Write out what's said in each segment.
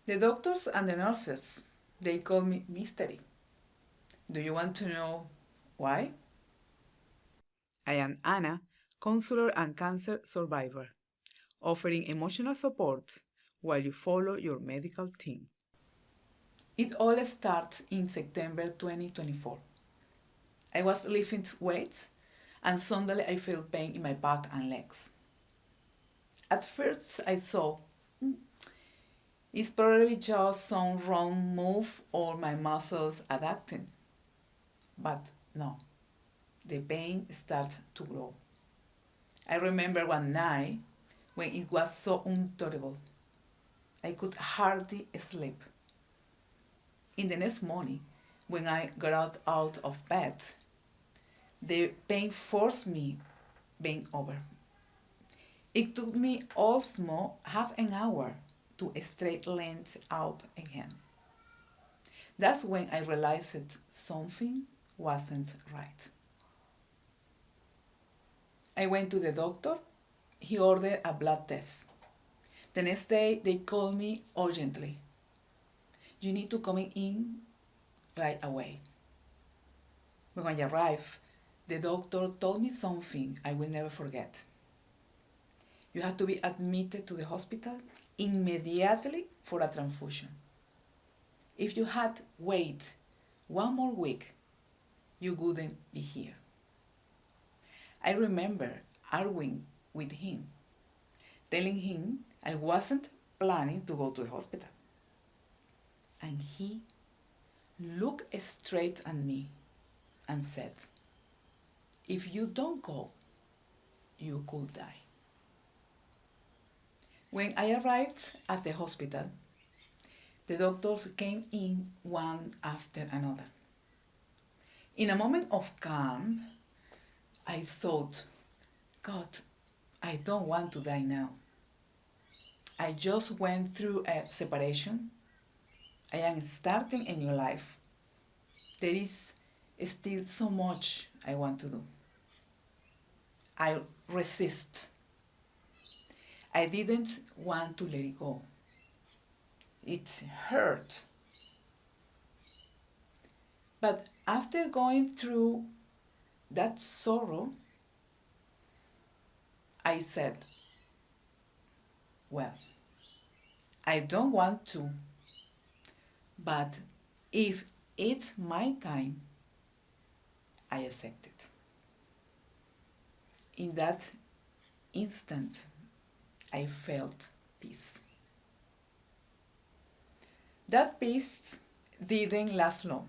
The doctors and the nurses, they call me Mystery. Do you want to know why? I am Anna, counselor and cancer survivor, offering emotional support while you follow your medical team. It all starts in September 2024. I was lifting weights and suddenly I felt pain in my back and legs. At first I thought, it's probably just some wrong move or my muscles adapting. But no, the pain started to grow. I remember one night when it was so intolerable. I could hardly sleep. In the next morning, when I got out of bed, the pain forced me bend over. It took me almost half an hour to straighten up again. That's when I realized something wasn't right. I went to the doctor. He ordered a blood test. The next day, they called me urgently. You need to come in right away. When I arrived, the doctor told me something I will never forget. You have to be admitted to the hospital immediately for a transfusion. If you had waited one more week, you wouldn't be here. I remember arguing with him, telling him I wasn't planning to go to the hospital. And he looked straight at me and said, if you don't go, you could die. When I arrived at the hospital, the doctors came in one after another. In a moment of calm, I thought, God, I don't want to die now. I just went through a separation. I am starting a new life. There is still so much I want to do. I resist. I didn't want to let it go. It hurt. But after going through that sorrow, I said, well, I don't want to, but if it's my time, I accept it. In that instant, I felt peace. That peace didn't last long.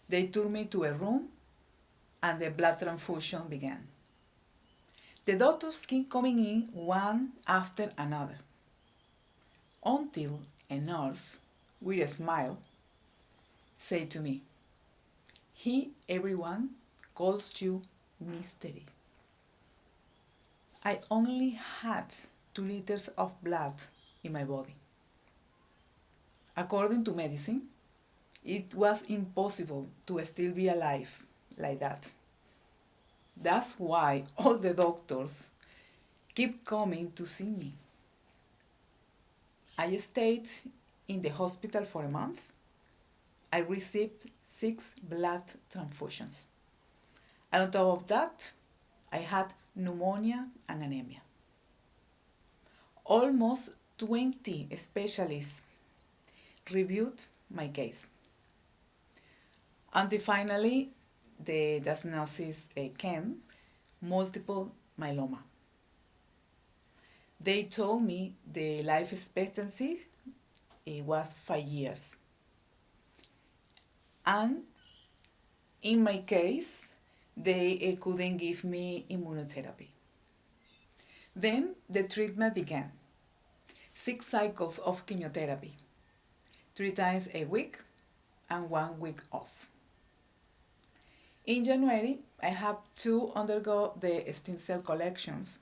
They took me to a room and the blood transfusion began. The doctors kept coming in one after another until a nurse, with a smile, said to me, everyone calls you Mystery. I only had 2 liters of blood in my body. According to medicine, it was impossible to still be alive like that. That's why all the doctors keep coming to see me. I stayed in the hospital for a month. I received 6 blood transfusions. And on top of that, I had pneumonia and anemia. Almost 20 specialists reviewed my case. Until finally, the diagnosis came, multiple myeloma. They told me the life expectancy was 5 years. And in my case, they couldn't give me immunotherapy. Then the treatment began. 6 cycles of chemotherapy, 3 times a week and 1 week off. In January, I have to undergo the stem cell collections,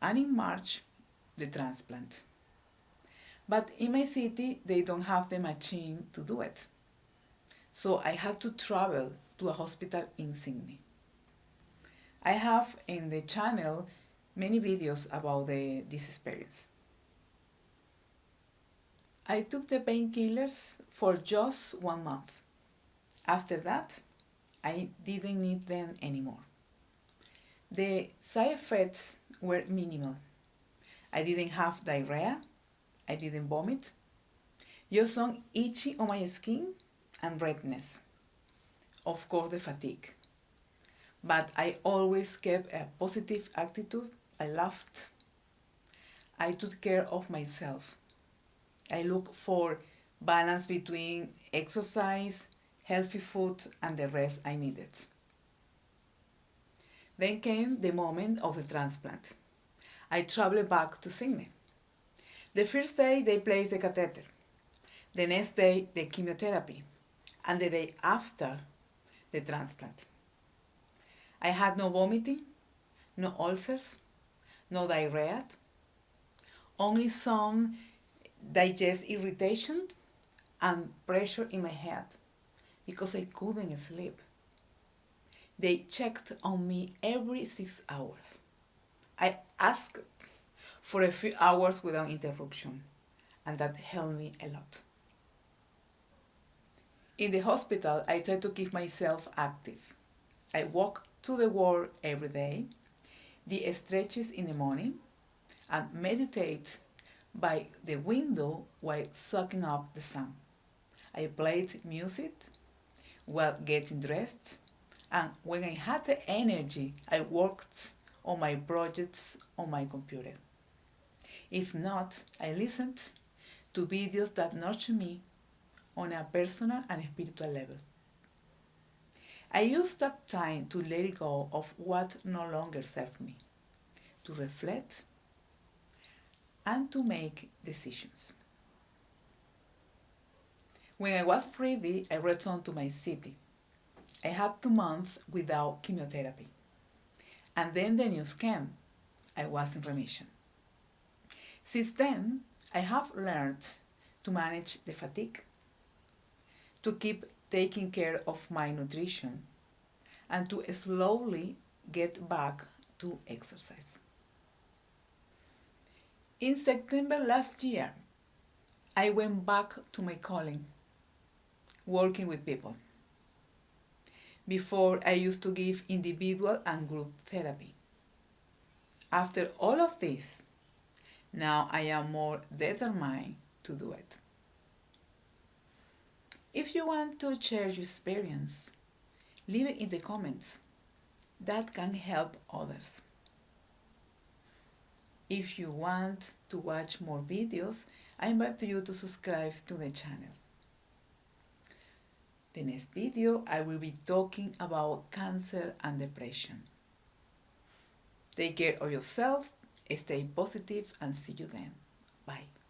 and in March, the transplant. But in my city, they don't have the machine to do it. So I had to travel to a hospital in Sydney. I have in the channel many videos about this experience. I took the painkillers for just 1 month. After that, I didn't need them anymore. The side effects were minimal. I didn't have diarrhea. I didn't vomit. Just some itchy on my skin and redness. Of course, the fatigue. But I always kept a positive attitude. I laughed. I took care of myself. I looked for balance between exercise, healthy food, and the rest I needed. Then came the moment of the transplant. I traveled back to Sydney. The first day they placed the catheter. The next day the chemotherapy. And the day after the transplant. I had no vomiting, no ulcers, no diarrhea, only some digest irritation and pressure in my head because I couldn't sleep. They checked on me every 6 hours. I asked for a few hours without interruption, and that helped me a lot. In the hospital, I tried to keep myself active. I walk to the work every day, did stretches in the morning, and meditate by the window while soaking up the sun. I played music while getting dressed, and when I had the energy, I worked on my projects on my computer. If not, I listened to videos that nurture me on a personal and spiritual level. I used that time to let go of what no longer served me, to reflect, and to make decisions. When I was ready, I returned to my city. I had 2 months without chemotherapy. And then the news came. I was in remission. Since then, I have learned to manage the fatigue, to keep taking care of my nutrition, and to slowly get back to exercise. In September last year, I went back to my calling, working with people. Before, I used to give individual and group therapy. After all of this, now I am more determined to do it. If you want to share your experience, leave it in the comments. That can help others. If you want to watch more videos, I invite you to subscribe to the channel. The next video, I will be talking about cancer and depression. Take care of yourself, stay positive, and see you then. Bye.